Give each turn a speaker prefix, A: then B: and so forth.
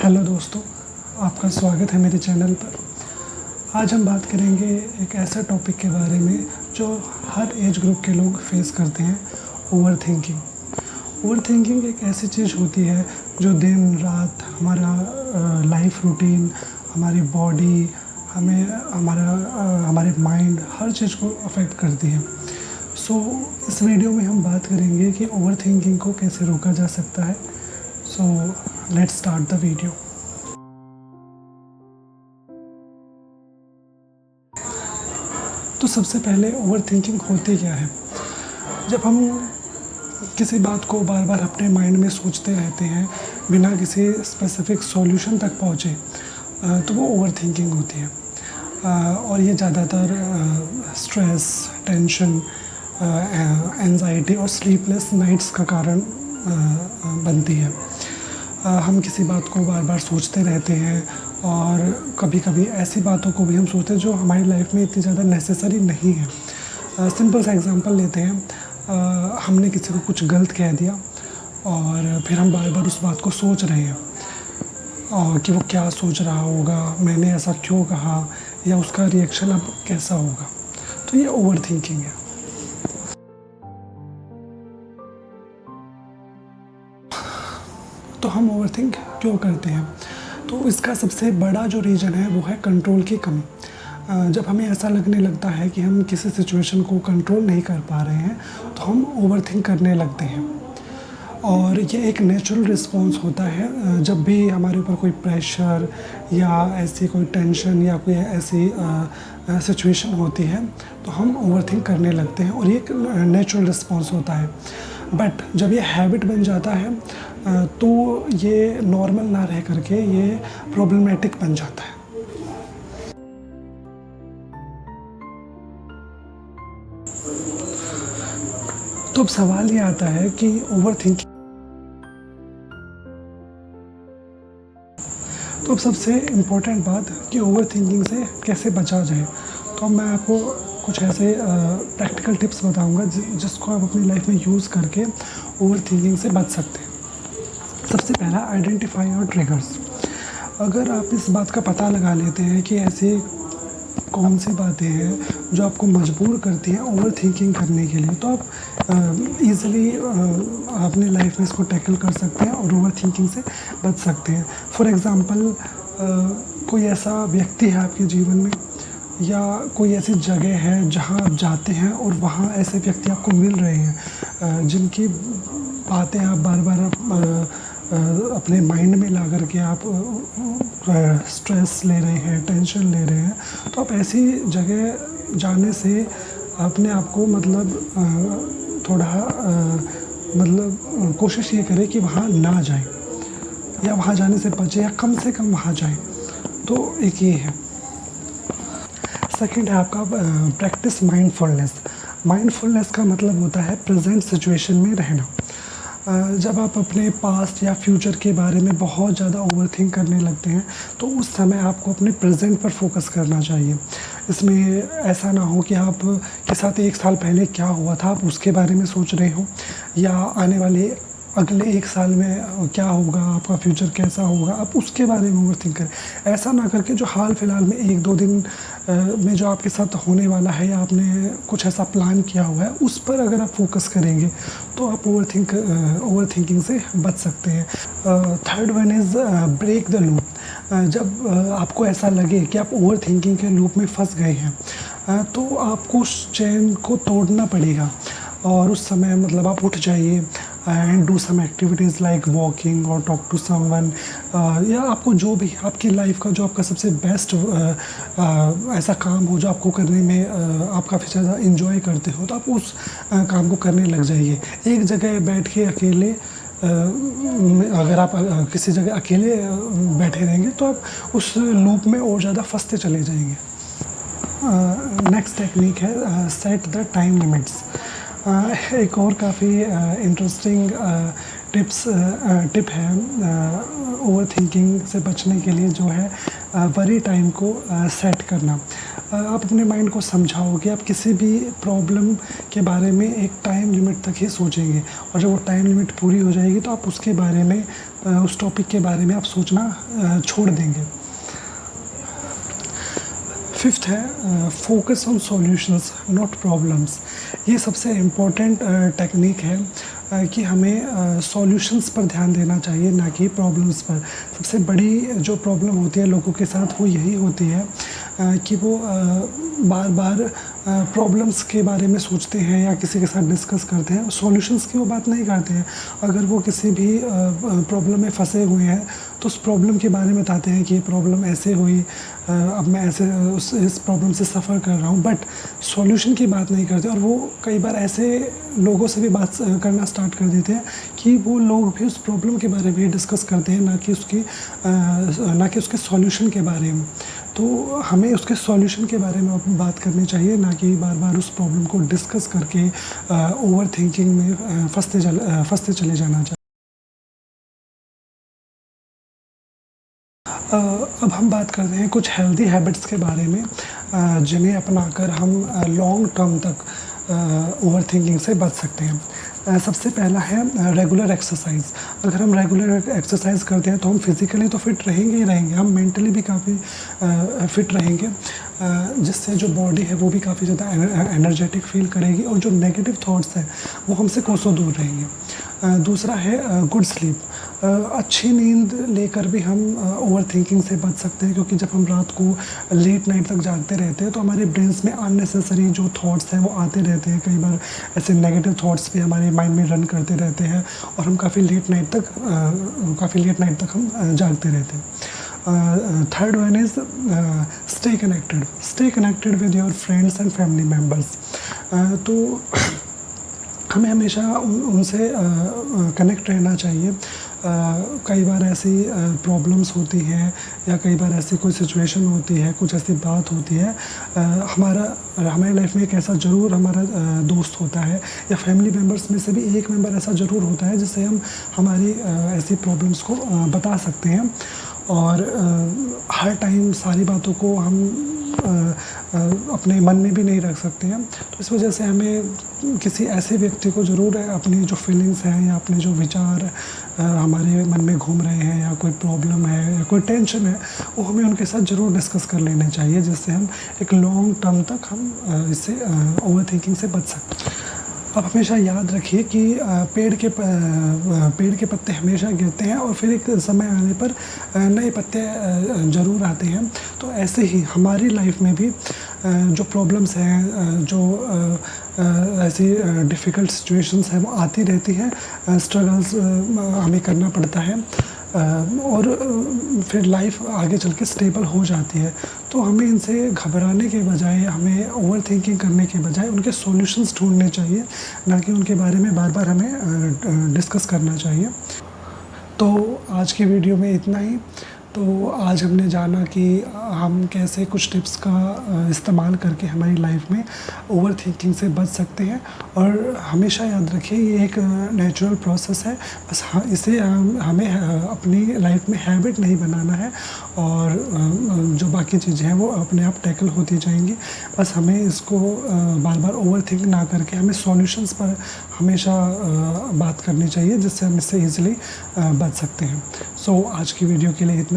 A: Hello दोस्तों, आपका स्वागत है मेरे चैनल पर। आज हम बात करेंगे एक ऐसे टॉपिक के बारे में जो हर एज ग्रुप के लोग फेस करते हैं, ओवर थिंकिंग। ओवर थिंकिंग एक ऐसी चीज़ होती है जो दिन रात हमारा लाइफ रूटीन, हमारी बॉडी, हमारे माइंड, हर चीज़ को अफेक्ट करती है। इस वीडियो में हम बात करेंगे कि ओवर थिंकिंग को कैसे रोका जा सकता है। Let's start the video. तो सबसे पहले ओवर थिंकिंग होती क्या है? जब हम किसी बात को बार बार अपने माइंड में सोचते रहते हैं बिना किसी स्पेसिफिक सॉल्यूशन तक पहुँचे, तो वो ओवर थिंकिंग होती है। और ये ज़्यादातर स्ट्रेस, टेंशन, एंजाइटी और स्लीपलेस नाइट्स का कारण बनती है। हम किसी बात को बार बार सोचते रहते हैं और कभी कभी ऐसी बातों को भी हम सोचते हैं जो हमारी लाइफ में इतनी ज़्यादा नेसेसरी नहीं है। सिंपल सा एग्जांपल लेते हैं। हमने किसी को कुछ गलत कह दिया और फिर हम बार बार उस बात को सोच रहे हैं और कि वो क्या सोच रहा होगा, मैंने ऐसा क्यों कहा, या उसका रिएक्शन अब कैसा होगा। तो ये ओवर थिंकिंग है। तो हम ओवर थिंक क्यों करते हैं? तो इसका सबसे बड़ा जो रीज़न है वो है कंट्रोल की कमी। जब हमें ऐसा लगने लगता है कि हम किसी सिचुएशन को कंट्रोल नहीं कर पा रहे हैं तो हम ओवर थिंक करने लगते हैं। और ये एक नेचुरल रिस्पॉन्स होता है। जब भी हमारे ऊपर कोई प्रेशर या ऐसी कोई टेंशन या कोई ऐसी सिचुएशन होती है तो हम ओवर थिंक करने लगते हैं और ये एक नेचुरल रिस्पॉन्स होता है। बट जब ये हैबिट बन जाता है तो ये नॉर्मल ना रह करके ये प्रॉब्लमेटिक बन जाता है। तो अब सवाल ये आता है कि ओवर थिंकिंग, तो अब सबसे इम्पोर्टेंट बात कि ओवर थिंकिंग से कैसे बचा जाए। तो मैं आपको कुछ ऐसे प्रैक्टिकल टिप्स बताऊंगा जिसको आप अपनी लाइफ में यूज़ करके ओवर थिंकिंग से बच सकते हैं। सबसे पहला, आइडेंटिफाई योर ट्रिगर्स। अगर आप इस बात का पता लगा लेते हैं कि ऐसी कौन सी बातें हैं जो आपको मजबूर करती हैं ओवर थिंकिंग करने के लिए, तो आप ईज़िली अपनी लाइफ में इसको टैकल कर सकते हैं और ओवर थिंकिंग से बच सकते हैं। फॉर एग्ज़ाम्पल, कोई ऐसा व्यक्ति है आपके जीवन में या कोई ऐसी जगह है जहां आप जाते हैं और वहां ऐसे व्यक्ति आपको मिल रहे हैं जिनकी बातें आप बार बार अपने माइंड में ला करके आप स्ट्रेस ले रहे हैं, टेंशन ले रहे हैं। तो आप ऐसी जगह जाने से अपने आप को थोड़ा कोशिश ये करें कि वहाँ ना जाए या वहाँ जाने से बचे या कम से कम वहाँ जाए। तो एक ये है। सेकंड है आपका प्रैक्टिस माइंडफुलनेस। माइंडफुलनेस का मतलब होता है प्रेजेंट सिचुएशन में रहना। जब आप अपने पास्ट या फ्यूचर के बारे में बहुत ज़्यादा ओवरथिंक करने लगते हैं तो उस समय आपको अपने प्रेजेंट पर फोकस करना चाहिए। इसमें ऐसा ना हो कि आप के साथ 1 साल पहले क्या हुआ था आप उसके बारे में सोच रहे हो, या आने वाले अगले 1 साल में क्या होगा, आपका फ्यूचर कैसा होगा, आप उसके बारे में ओवरथिंक करें। ऐसा ना करके जो हाल फिलहाल में 1-2 दिन में जो आपके साथ होने वाला है या आपने कुछ ऐसा प्लान किया हुआ है उस पर अगर आप फोकस करेंगे तो आप ओवरथिंकिंग से बच सकते हैं। Third one is break the loop. जब आपको ऐसा लगे कि आप ओवरथिंकिंग के लूप में फंस गए हैं तो आपको उस चेन को तोड़ना पड़ेगा और उस समय आप उठ जाइए and do some activities like walking और टॉक टू समवन, या आपको जो भी आपकी लाइफ का जो आपका सबसे बेस्ट ऐसा काम हो जो आपको करने में आप काफ़ी ज़्यादा इंजॉय करते हो तो आप उस काम को करने लग जाइए। एक जगह बैठ के अकेले अगर आप किसी जगह अकेले बैठे रहेंगे तो आप उस लूप में और ज़्यादा फंसते चले जाएंगे। नेक्स्ट टेक्निक है सेट द टाइम लिमिट्स। एक और काफ़ी इंटरेस्टिंग टिप है ओवरथिंकिंग से बचने के लिए जो है वरी टाइम को सेट करना। आप अपने माइंड को समझाओ कि आप किसी भी प्रॉब्लम के बारे में एक टाइम लिमिट तक ही सोचेंगे, और जब वो टाइम लिमिट पूरी हो जाएगी तो आप उसके बारे में उस टॉपिक के बारे में आप सोचना छोड़ देंगे। फिफ्थ है focus on solutions not problems. ये सबसे इम्पोर्टेंट टेक्निक है कि हमें सॉल्यूशंस पर ध्यान देना चाहिए, ना कि प्रॉब्लम्स पर। सबसे बड़ी जो प्रॉब्लम होती है लोगों के साथ वो यही होती है कि वो बार बार प्रॉब्लम्स के बारे में सोचते हैं या किसी के साथ डिस्कस करते हैं, सॉल्यूशंस की वो बात नहीं करते हैं। अगर वो किसी भी प्रॉब्लम में फंसे हुए हैं तो उस प्रॉब्लम के बारे में बताते हैं कि ये प्रॉब्लम ऐसे हुई, अब मैं ऐसे इस प्रॉब्लम से सफ़र कर रहा हूँ, बट सॉल्यूशन की बात नहीं करते। और वो कई बार ऐसे लोगों से भी बात करना स्टार्ट कर देते हैं कि वो लोग भी उस प्रॉब्लम के बारे में डिस्कस करते हैं, ना कि उसके सॉल्यूशन के बारे में। तो हमें उसके सॉल्यूशन के बारे में बात करनी चाहिए, ना कि बार बार उस प्रॉब्लम को डिस्कस करके ओवर थिंकिंग में फंसते चले जाना चाहिए। अब हम बात करते हैं कुछ हेल्दी हैबिट्स के बारे में जिन्हें अपनाकर हम लॉन्ग टर्म तक ओवर थिंकिंग से बच सकते हैं। सबसे पहला है रेगुलर एक्सरसाइज। अगर हम रेगुलर एक्सरसाइज करते हैं तो हम फिज़िकली तो फिट रहेंगे ही रहेंगे, हम मेंटली भी काफ़ी फिट रहेंगे, जिससे जो बॉडी है वो भी काफ़ी ज़्यादा एनर्जेटिक फील करेगी, और जो नेगेटिव थॉट्स हैं वो हमसे कोसों दूर रहेंगे। दूसरा है गुड स्लीप। अच्छी नींद लेकर भी हम ओवर थिंकिंग से बच सकते हैं, क्योंकि जब हम रात को लेट नाइट तक जागते रहते हैं तो हमारे ब्रेन्स में अननेसेसरी जो थॉट्स हैं वो आते रहते हैं। कई बार ऐसे नेगेटिव थॉट्स भी हमारे माइंड में रन करते रहते हैं और हम काफ़ी लेट नाइट तक हम जागते रहते हैं। Third one is stay connected with your friends and family members. तो हमें हमेशा उनसे कनेक्ट रहना चाहिए। कई बार ऐसी प्रॉब्लम्स होती हैं या कई बार ऐसी कोई सिचुएशन होती है, कुछ ऐसी बात होती है, हमारे लाइफ में एक ऐसा ज़रूर हमारा दोस्त होता है या फैमिली मेम्बर्स में से भी एक मेम्बर ऐसा ज़रूर होता है जिससे हम हमारी ऐसी प्रॉब्लम्स को बता सकते हैं। और हर टाइम सारी बातों को हम अपने मन में भी नहीं रख सकते हैं, तो इस वजह से हमें किसी ऐसे व्यक्ति को ज़रूर अपनी जो फीलिंग्स हैं या अपने जो विचार हमारे मन में घूम रहे हैं या कोई प्रॉब्लम है या कोई टेंशन है, वो हमें उनके साथ ज़रूर डिस्कस कर लेने चाहिए, जिससे हम एक लॉन्ग टर्म तक हम इससे ओवर थिंकिंग से बच सकते हैं। आप हमेशा याद रखिए कि पेड़ के पत्ते हमेशा गिरते हैं और फिर एक समय आने पर नए पत्ते ज़रूर आते हैं। तो ऐसे ही हमारी लाइफ में भी जो प्रॉब्लम्स हैं, जो ऐसी डिफ़िकल्ट सिचुएशंस हैं वो आती रहती हैं, स्ट्रगल्स हमें करना पड़ता है, और फिर लाइफ आगे चल के स्टेबल हो जाती है। तो हमें इनसे घबराने के बजाय, हमें ओवर थिंकिंग करने के बजाय उनके सॉल्यूशंस ढूँढने चाहिए, ना कि उनके बारे में बार बार हमें डिस्कस करना चाहिए। तो आज की वीडियो में इतना ही। तो आज हमने जाना कि हम कैसे कुछ टिप्स का इस्तेमाल करके हमारी लाइफ में ओवर थिंकिंग से बच सकते हैं। और हमेशा याद रखिए ये एक नेचुरल प्रोसेस है, बस इसे हमें अपनी लाइफ में हैबिट नहीं बनाना है, और जो बाकी चीज़ें हैं वो अपने आप टैकल होती जाएंगी। बस हमें इसको बार बार ओवर थिंक ना करके हमें सॉल्यूशंस पर हमेशा बात करनी चाहिए, जिससे हम इससे ईज़िली बच सकते हैं। सो आज की वीडियो के लिए इतना ही।